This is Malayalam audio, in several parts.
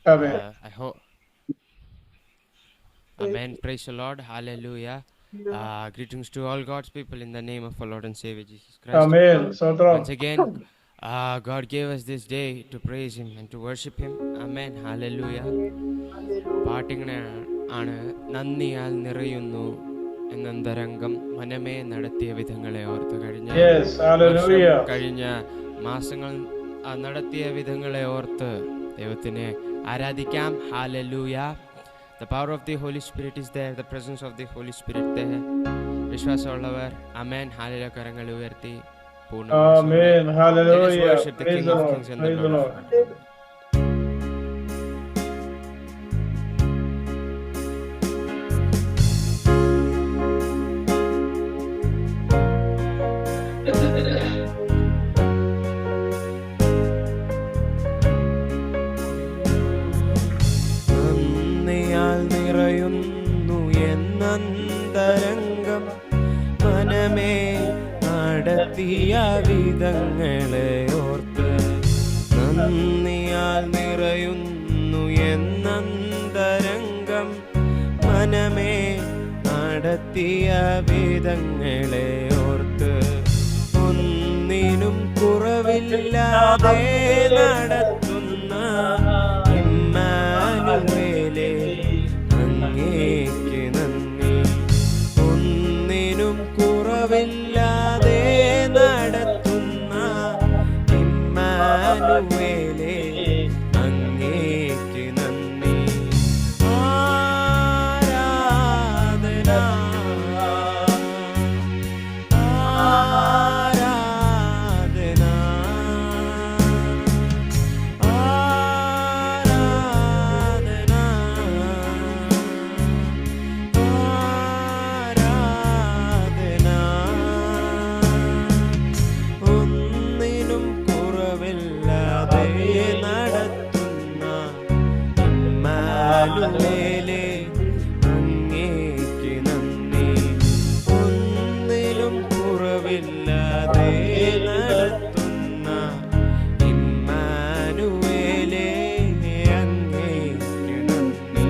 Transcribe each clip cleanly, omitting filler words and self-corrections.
Amen. I hope. Amen. Praise the Lord. Hallelujah. Greetings to all God's people in the name of our Lord and Savior Jesus Christ. Amen. Once Sotram. again, God gave us this day to praise Him and to worship Him. Amen. Hallelujah. പാട്ടിങ്ങനെ ആണ്. നന്ദിയാൽ നിറയുന്നു എന്നന്തരംഗം മനമേ നടത്തിയ വിധങ്ങളെ ഓർത്ത്. കഴിഞ്ഞ Yes. വർഷം Hallelujah. കഴിഞ്ഞ മാസങ്ങൾ നടത്തിയ വിധങ്ങളെ ഓർത്ത് ദൈവത്തിനെ ആരാധിക്കാം. Hallelujah. The power of the Holy Spirit is there. The presence of the Holy Spirit there. വിശ്വാസമുള്ളവർ ആമേൻ ഹല്ലേലൂയ കരങ്ങൾ ഉയർത്തി പൂർണ്ണ മനസ്സോടെ Amen. let us Hallelujah. worship the Praise King the of Lord. Kings and the Praise the Lord of Lord. Lords. നന്ദിയാൽ നിറയുന്നു എന്നന്തരംഗം മനമേ നടത്തിയ വിധങ്ങളെ ഓർത്ത്. നന്ദിയാൽ നിറയുന്നു എന്നന്തരംഗം മനമേ നടത്തിയ വിധങ്ങളെ ഓർത്ത്. ഒന്നിനും കുറവില്ലാതെ നടത്തുന്ന ഇമ്മാനുവേലേ അങ്ങേക്ക് നന്ദി. ഒന്നിനും കുറവില്ലാതെ നടത്തുന്ന ഇമ്മാനുവേലേ അങ്ങേക്ക് നന്ദി. ആരാധന ആരാധന ആരാധന ആരാധന. ഒന്നിനും കുറവില്ലാതെ നടത്തുന്ന ഇമ്മാനുവേലേ അങ്ങേക്ക് നന്ദി. ഒന്നിനും കുറവില്ലാതെ നടത്തുന്ന ഇമ്മാനുവേലേ അങ്ങേക്ക് നന്ദി.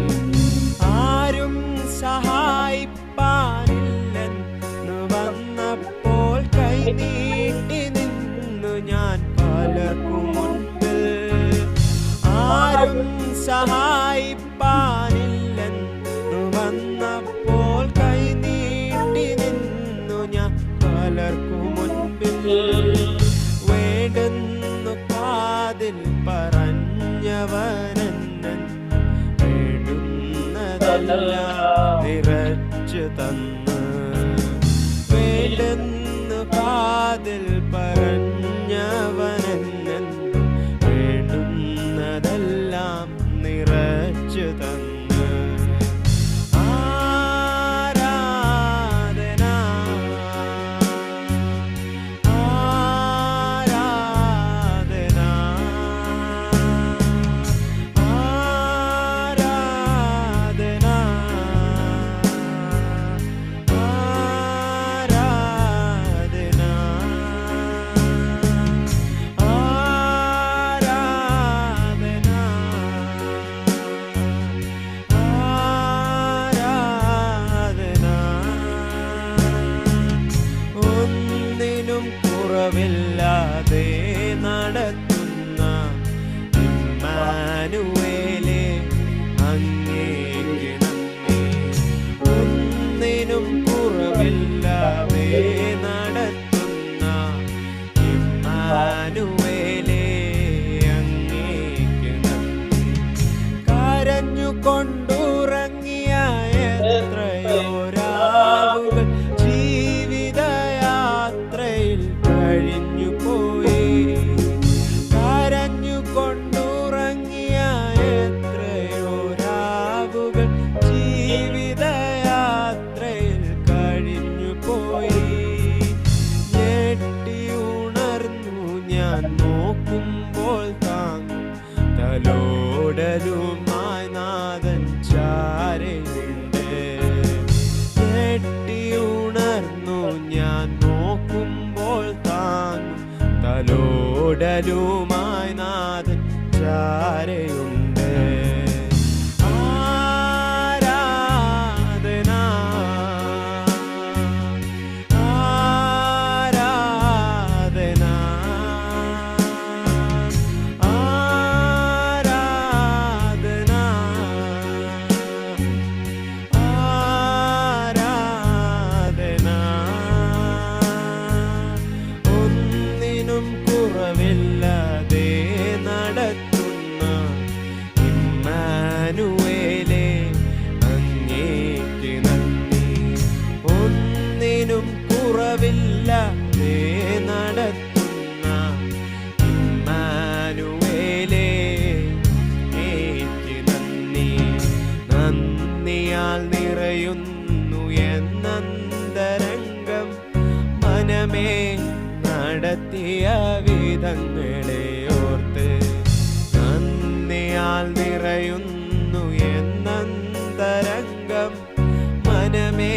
ആരും സഹായിപ്പാനില്ലെന്നു വന്നപ്പോൾ കൈനീട്ടി നിന്നു ഞാൻ പലർക്കും മുൻപിൽ. ആരും സഹായിപ്പാനില്ലെന്നു വന്നപ്പോൾ കൈനീട്ടി നിന്നു ഞാൻ പലർക്കും മുൻപിൽ. വേണ്ടെന്നു കാതിൽ പറഞ്ഞവനെന്നൻ വേണ്ടുന്നതെല്ലാം നിറച്ചു തന്ന്. വേണ്ടെന്നു കാതിൽ പറഞ്ഞവനെന്നൻ വേണ്ടുന്നതെല്ലാം നിറച്ചു തന്ന്. ആരാധന ആരാധന ആരാധന ആരാധന ആരാധന ആരാധന. ഒന്നിനും കുറവില്ലാതെ നടത്തുന്ന ഇമ്മാനുവേലേ അങ്ങേക്ക് നന്ദി. ഒന്നിനും കുറവില്ലാതെ നടത്തുന്ന ഇമ്മാനുവേലേ അങ്ങേക്ക് നന്ദി. കരഞ്ഞുകൊണ്ടുറങ്ങിയ എത്രയോ രാവുകൾ ജീവിതയാത്രയിൽ കഴിഞ്ഞുപോയി. കരഞ്ഞുകൊണ്ടുറങ്ങിയ എത്രയോ രാവുകൾ ജീവിതയാത്രയിൽ കഴിഞ്ഞുപോയി. ഞെട്ടിയുണർന്നു ഞാൻ നോക്കുമ്പോൾ താങ്ങും തലോടലുമായി നാഥൻ ചാരയുണ്ട്. ഞെട്ടിയുണർന്നു ഞാൻ നോക്കുമ്പോൾ താങ്ങും തലോടലുമായി നാഥൻ ചാരയുണ്ട്. കുറവില്ലാതെ നടത്തുന്ന ഇമ്മാനുവേലേ, എനിക്ക് നന്ദി. നന്ദിയാൽ നിറയുന്നു എന്നന്തരംഗം, മനമേ നടത്തിയ വിധങ്ങളെ ഓർത്ത്. നന്ദിയാൽ നിറയുന്നു എന്നന്തരംഗം, മനമേ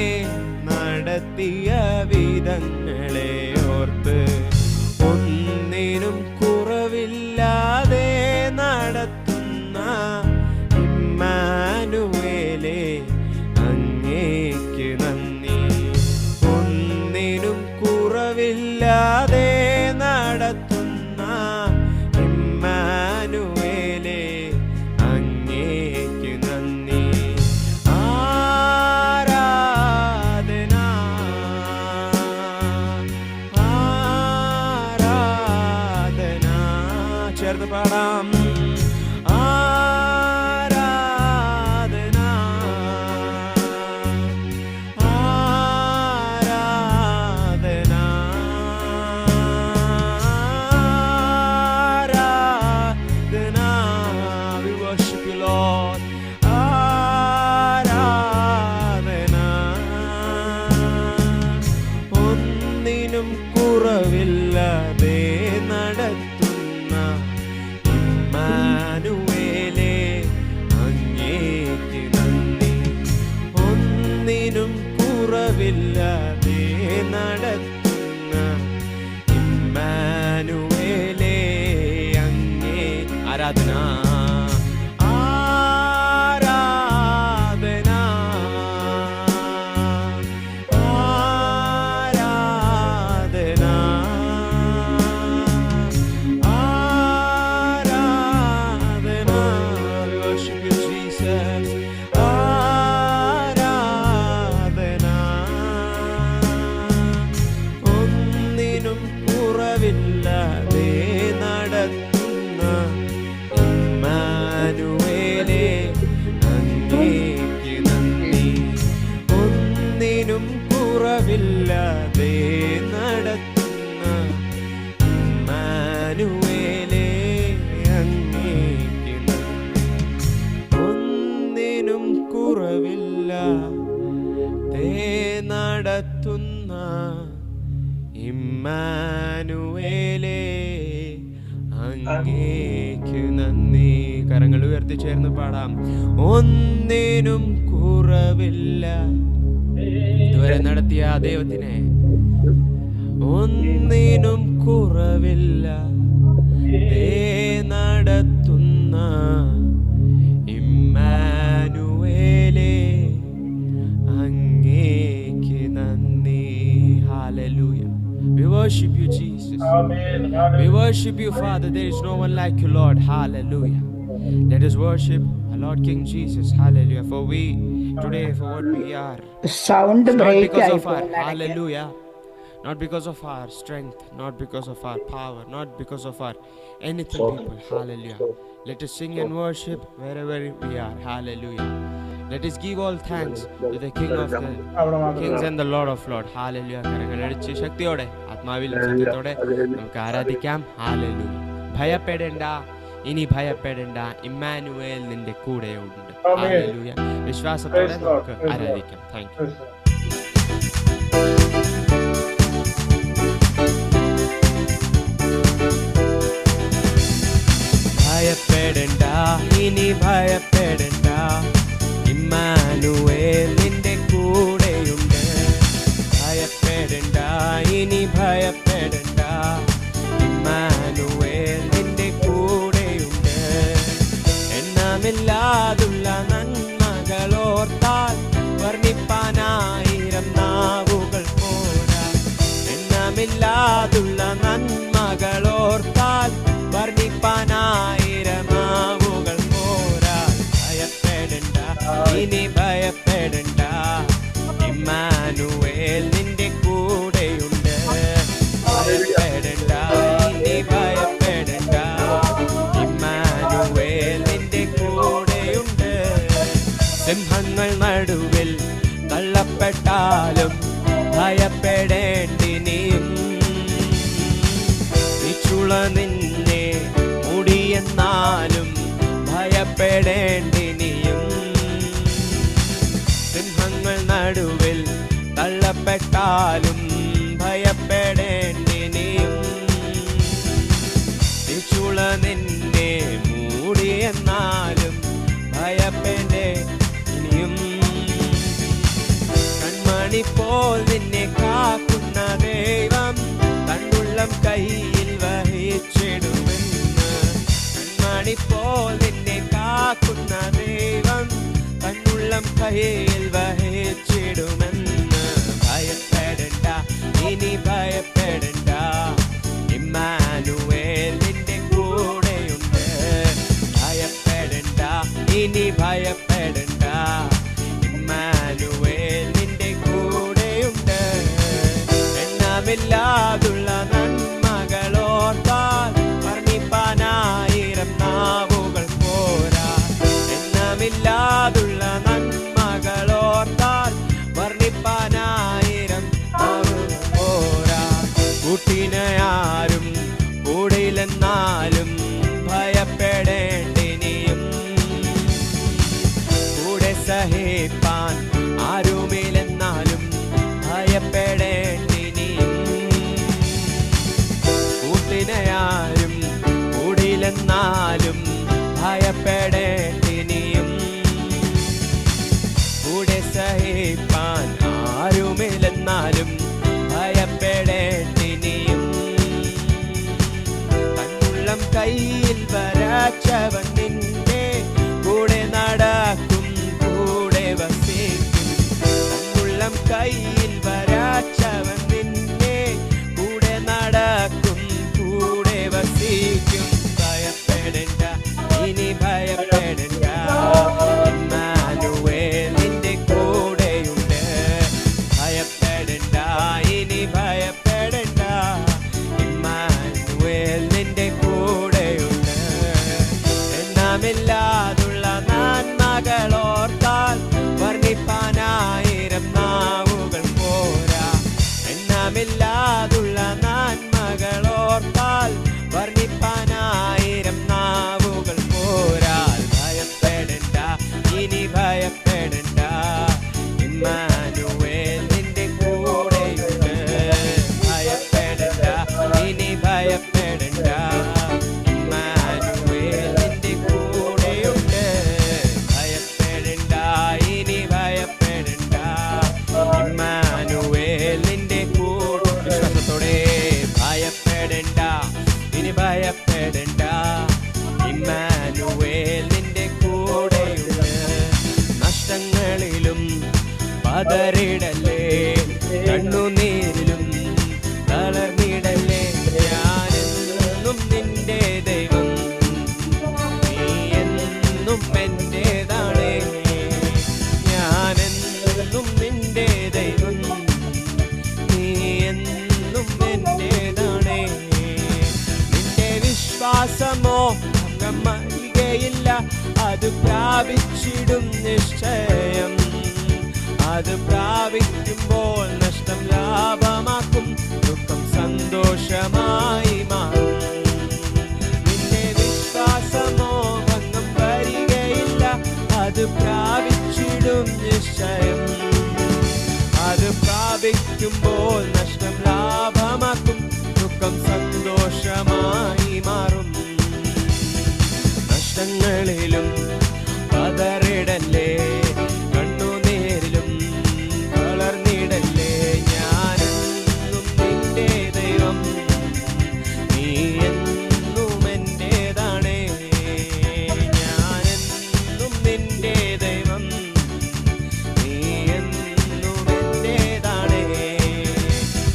നടത്തിയ വിധങ്ങളെ ഓർത്ത്. ഒന്നിനും കുറവില്ലാതെ നടത്തുന്ന ഇമ്മാനുവേലേ, അങ്ങേക്ക് നന്ദി. ഒന്നിനും കുറവില്ലാതെ നടത്തുന്ന ഇമ്മാനുവേലേ, അങ്ങേക്ക് നന്ദി. ആരാധന ആരാധന, ചേർന്ന് പാടാം. ആരാധന ആരാധന ആരാധന. We worship you, Lord. ആരാധന. ഒന്നിനും കുറവില്ലാതെ നടത്തുന്ന ഇമ്മാനുവേലേ, അങ്ങേക്ക് നന്ദി. ഒന്നിനും കുറവില്ലാതെ നടത്തുന്ന ഇമ്മാനുവേലേ, അങ്ങേ. ആരാധന ആരാധന ആരാധന ആരാധന. We worship you, Jesus. ആരാധന. ഒന്നിനും കുറവില്ലാതെ നടത്തുന്ന ഇമ്മാനുവേലേ, അങ്ങേക്ക് നന്ദി. ഒന്നിനും കുറവില്ലാതെ നടത്തുന്ന ഇമ്മാനുവേലേ, അങ്ങേക്ക് നന്ദി. ഒന്നിനും കുറവില്ലാതെ നടത്തുന്ന ഇമ്മാനുവേലേ, അങ്ങേക്ക് നന്ദി. കരങ്ങൾ ഉയർത്തി ചേർന്ന് പാടാം. ഒന്നിനും കുറവില്ല. ഇതുവരെ നടത്തിയ ആ ദൈവത്തിനെ ഒന്നിനും കുറവില്ല നടത്തുന്ന ഇമ്മാനുവേലേ, അങ്ങേക്ക് നന്ദി. Hallelujah. We worship you, Jesus. Amen. We worship you, Father. There is no one like you, Lord. Hallelujah. Let us worship our Lord King Jesus. Hallelujah. For we today, for what we are, sound not break because ആയി of our പോകുന്ന hallelujah, not because of our strength, not because of our power, not because of our anything, people. Hallelujah. Let us sing and worship wherever we are. Hallelujah. Let us give all thanks to the King of the Kings and the Lord of Lords. Hallelujah. കരങ്ങളടിച്ച് ശക്തിയോടെ ആത്മാവിൽ സത്യത്തോടെ നമുക്ക് ആരാധിക്കാം. Hallelujah. ഭയപ്പെടേണ്ട, ഇനി ഭയപ്പെടേണ്ട, ഇമ്മാനുവേൽ നിന്റെ കൂടെയുണ്ട്. Hallelujah. വിശ്വാസത്തോടെ നമുക്ക് ആരാധിക്കാം. Thank you. ഭയപ്പെടേണ്ട, ഇനി ഭയപ്പെടേണ്ട, ഇമ്മാനുവേൽ നിന്റെ കൂടെയുണ്ട്. ഭയപ്പെടേണ്ട, ഇനി ഭയപ്പെടേണ്ട, ഇമ്മാനുവേൽ നിന്റെ കൂടെയുണ്ട്. എണ്ണമില്ലാതുള്ള നന്മകളോർത്താൽ വർണ്ണിപ്പാനായിരം നാവുകൾ പോരാ. എണ്ണമില്ലാതുള്ള നന്മകളോർത്താൽ വർണ്ണിപ്പാനായിരം നാവുകൾ പോരാ. ഭയപ്പെടേണ്ട, ഇനി ഭയപ്പെടേണ്ട, ഇമ്മാനുവേൽ നിന്റെ കൂടെയുണ്ട്. ഭയപ്പെടേണ്ട, ഇനി ഭയപ്പെടേണ്ട, ഇമ്മാനുവേൽ നിന്റെ കൂടെയുണ്ട്. സിംഹങ്ങൾ നടുവിൽ തള്ളപ്പെട്ടാലും ഭയപ്പെടേണ്ട, നിന്നെ മൂടിയെന്നാലും ഭയപ്പെടേണ്ടിനിയും. സിംഹങ്ങൾ നടുവിൽ തള്ളപ്പെട്ടാലും ഭയപ്പെടേണ്ടിനിയും. ചുള നിന്നെ മൂടിയെന്നാലും ഭയപ്പെടേണ്ടിനിയും. കൺമണിപ്പോൾ നിന്നെ കാക്കുന്ന ദൈവം തന്നുള്ളം കയ്യിൽ വഹിച്ചിടുമെന്ന്. കൺമണിപ്പോൾ നിന്നെ കാക്കുന്ന ദൈവം തന്നുള്ളം കയ്യിൽ വഹിച്ചിടുമെന്ന്. ഭയപ്പെടണ്ട, ഇനി ഭയപ്പെടണ്ട, ഇമ്മാനുവേൽ നിന്റെ കൂടെയുണ്ട്. ഭയപ്പെടണ്ട, ഇനി ഭയപ്പെടണ്ട, ഇമ്മാനുവേൽ നിന്റെ കൂടെയുണ്ട്. എണ്ണമില്ലാതുള്ള നന്മകളോർത്താൽ വർണ്ണിപ്പാനായിരം നാവുകൾ പോരാ. എണ്ണമില്ലാതുള്ള നന്മകളോർത്താൽ വർണ്ണിപ്പാനായിരം നാവുകൾ പോരാ. കൂട്ടിനാരും കൂടിയില്ലെന്നാലും ഭയപ്പെടേണ്ടിനിയും. കൂടെ സഹിപ്പാൻ ആരുമില്ലെന്നാലും ഭയപ്പെടേണ്ടിനിയും. കൂട്ടിനാരും കൂടിയില്ലെന്നാലും ഭയപ്പെടേണ്ടിനിയും. കൂടെ സഹിപ്പാൻ ആരുമില്ലെന്നാലും ഭയപ്പെടേണ്ടിനിയും. തന്നുള്ളം കയ്യിൽ വരച്ചവൻ നിന്റെ കൂടെ നടക്കും, കൂടെ വസിക്കും. തന്നുള്ളം കയ്യിൽ വരച്ചവൻ നിന്നെ കൂടെ നടക്കും, കൂടെ വസിക്കും. ഭയപ്പെടണ്ട, ഇനി ഭയപ്പെടണ്ട, ഇമ്മാനുവേൽ നിന്റെ കൂടെയുണ്ട്. ഭയപ്പെടണ്ട, ഇനി ഭയപ്പെടണ്ട, ഇമ്മാനുവേൽ നിന്റെ കൂടെയുണ്ട്. എണ്ണമില്ലാതുള്ള നന്മകളോർത്താൽ വർണ്ണിപ്പാനായിരം നാവുകൾ പോരാ. എണ്ണമില്ലാതുള്ള നന്മകളോർത്താൽ വർണ്ണിപ്പാനായിരം നാവുകൾ പോരാ. ഭയപ്പെടണ്ട, ഇനി ഭയപ്പെടണ്ട, ഇമ്മാനുവേൽ നിന്റെ കൂടെയുണ്ട്. ഭയപ്പെടണ്ട, ഇനി ഭയപ്പെടണ്ട, ഇമ്മാനുവേൽ നിന്റെ കൂടെയുണ്ട്. ഭയപ്പെടണ്ട, ഇനി ഭയപ്പെടണ്ട, ഇമ്മാനുവേൽ നിന്റെ കൂടെ. വിശ്വാസത്തോടെ ഭയപ്പെടണ്ട, ഇനി ഭയപ്പെടണ്ട, ഇമ്മാനുവേൽ നിന്റെ കൂടെയുണ്ട്. നഷ്ടങ്ങളിലും പതറിടല്ലേ, കണ്ണുനീരിലും തളർന്നിടല്ലേ. ഞാനെന്നും നിന്റെ ദൈവം, നീ എന്നും എന്റേതാണ്. ഞാനെന്നും നിന്റെ ദൈവം, നീ എന്നും എന്റേതാണ്. നിന്റെ വിശ്വാസമോ ഭംഗം മറികയില്ല, അത് പ്രാപിച്ചിടും നിശ്ചയം. അത് പ്രാപിക്കുമ്പോൾ നഷ്ടം ലാഭമാക്കും, ദുഃഖം സന്തോഷമായി മാറും. നിന്റെ വിശ്വാസമോ ഭംഗം വരികയില്ല, അത് പ്രാപിച്ചിടും നിശ്ചയം. അത് പ്രാപിക്കുമ്പോൾ നഷ്ടം ലാഭമാക്കും, ദുഃഖം സന്തോഷമായി മാറും. നഷ്ടങ്ങളിലും പതറിടല്ലേ, കണ്ണുനീരിലും വളർന്നിടല്ലേ. ഞാനെന്നും നിന്റെ ദൈവം, നീ എന്നും എന്റേതാണ്. ഞാനെന്നും നിന്റെ ദൈവം, നീ എന്നും എന്റേതാണ്.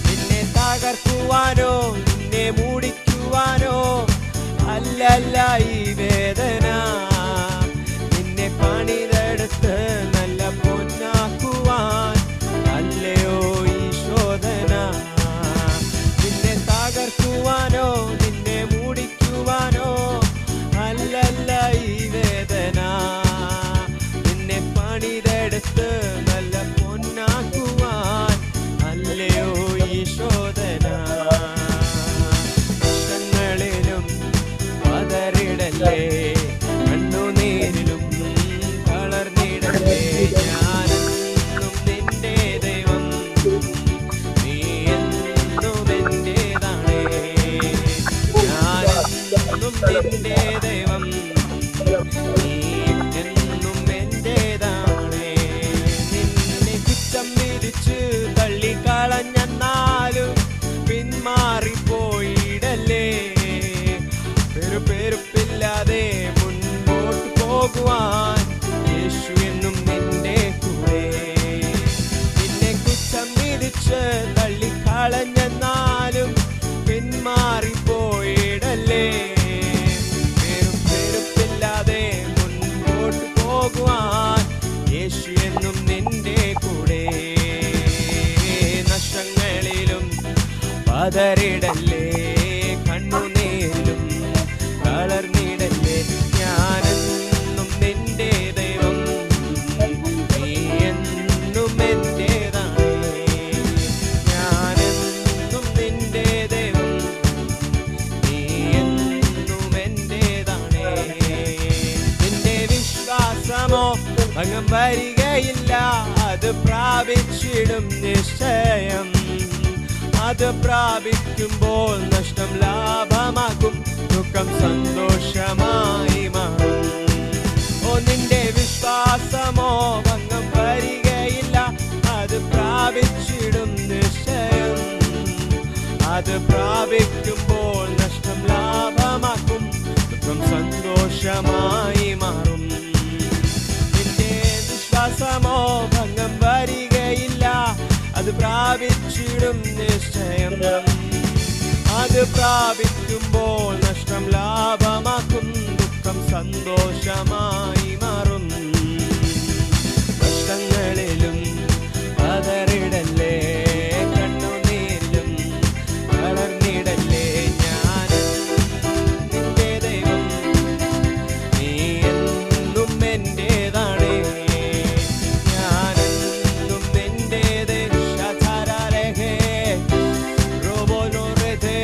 നിന്നെ തകർക്കുവാനോ നിന്നെ മൂടിക്കുവാനോ അല്ലല്ല ഈ വേദന. നിന്നെ പണിതെടുത്ത് നല്ല പൊന്നാക്കുവാൻ അല്ലയോ ഈ ശോധന. നിന്നെ തകർക്കുവാനോ നിന്നെ മൂടിക്കുവാനോ അല്ലല്ല ഈ വേദന. നിന്നെ പണിതെടുത്ത് നല്ല പൊന്നാക്കുവാൻ അല്ലയോ ഈ ശോധന. നഷ്ടങ്ങളിൽ വിളിച്ച് തള്ളിക്കളഞ്ഞെന്നാലും പിന്മാറിപ്പോയിടല്ലേ. വെറുപ്പില്ലാതെ മുൻപോട്ട് പോകുവാൻ യേശു എന്നും നിന്റെ കൂടെ. നഷ്ടങ്ങളിലും പതറിടല്ലേ, കണ്ണുനീരിലും തളർന്നിടല്ലേ. ഞാനെന്നും നിന്റെ ദൈവം, നീ എന്നും എന്റേതാണ്. ഞാനെന്നും നിന്റെ ദൈവം, നീ എന്നും എന്റേതാണ്. നിന്റെ വിശ്വാസമോ ഭംഗം വരികയില്ല, അത് പ്രാപിച്ചിടും നിശ്ചയം. അത് പ്രാപിക്കുമ്പോൾ നഷ്ടം ലാഭമാകും, ദുഃഖം സന്തോഷമായി മാറും. ഓ നിന്റെ വിശ്വാസമോ ഭംഗം വരികയില്ല, അത് പ്രാപിച്ചിടും നിശ്ചയം. അത് പ്രാപിക്കുമ്പോൾ നഷ്ടം ലാഭമാക്കും, ദുഃഖം സന്തോഷമായി മാറും. നിന്റെ വിശ്വാസമോ ഭംഗം വരികയില്ല, അത് പ്രാപിച്ചിടും നിശ്ചയം. അത് പ്രാപിക്കുമ്പോൾ നഷ്ടം ലാഭമാക്കും, ദുഃഖം സന്തോഷമായി മാറും. നഷ്ടങ്ങളിലും പതറിടല്ലേ, കണ്ണുനീരിലും വളർന്നിടല്ലേ. ഞാൻ നിന്റെ ദൈവം, നീ എന്നും എന്റേതാണ്. ഞാനെന്നും നിന്റെ ദേശാധാരേ റോബോനോരേ.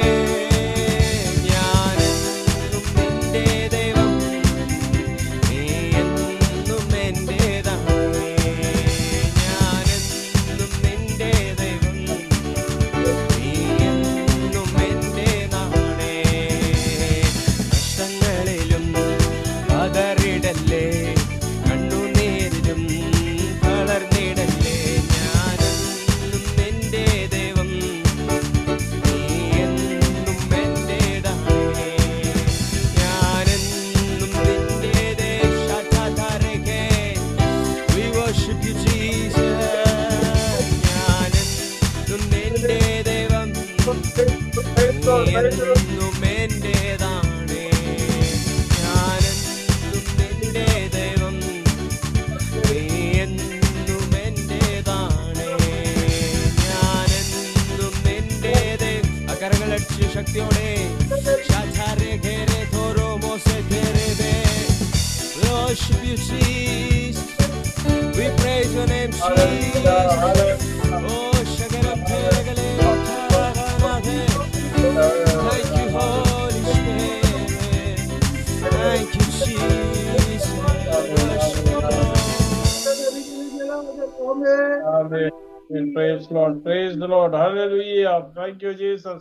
ഞാനെന്നും നിന്റെ ദൈവം, നീ എന്നും എന്റേതാണ്. ഞാനെന്നും നിന്റെ ദൈവം, നീ എന്നും എന്റേതാണ്. നഷ്ടങ്ങളിലും പതറിടല്ലേ, കണ്ണുനീരിലും തളർന്നിടല്ലേ. ഞാനെന്നും നിന്റെ ദൈവം, നീ എന്നും എന്റേതാണ്. ഞാനെന്നും നിന്റെ ദേശാധാരേ. We worship you, Jesus. ഞാനെന്നും നിന്റെ ദൈവം, നീ എന്നും എന്റേതാണ്. ഞാനെന്നും നിന്റെ ദൈവം, നീ എന്നും എന്റേതാണ്. ഞാനെന്നും നിന്റെ ദൈവം. അകരങ്ങളടിച്ച് ശക്തിയോടെ ശാധാരേ ഘേരെ ധോരോ മോസെ ഘേരെ bay. We worship you, Jesus. We praise your name, Jesus. Oh, shagaram ghegale uthavanathe. Thank you, Holy Spirit. Thank you, Jesus. Worship you, Lord. Amen. Praise Lord. Praise the Lord. Hallelujah. Thank you, Jesus.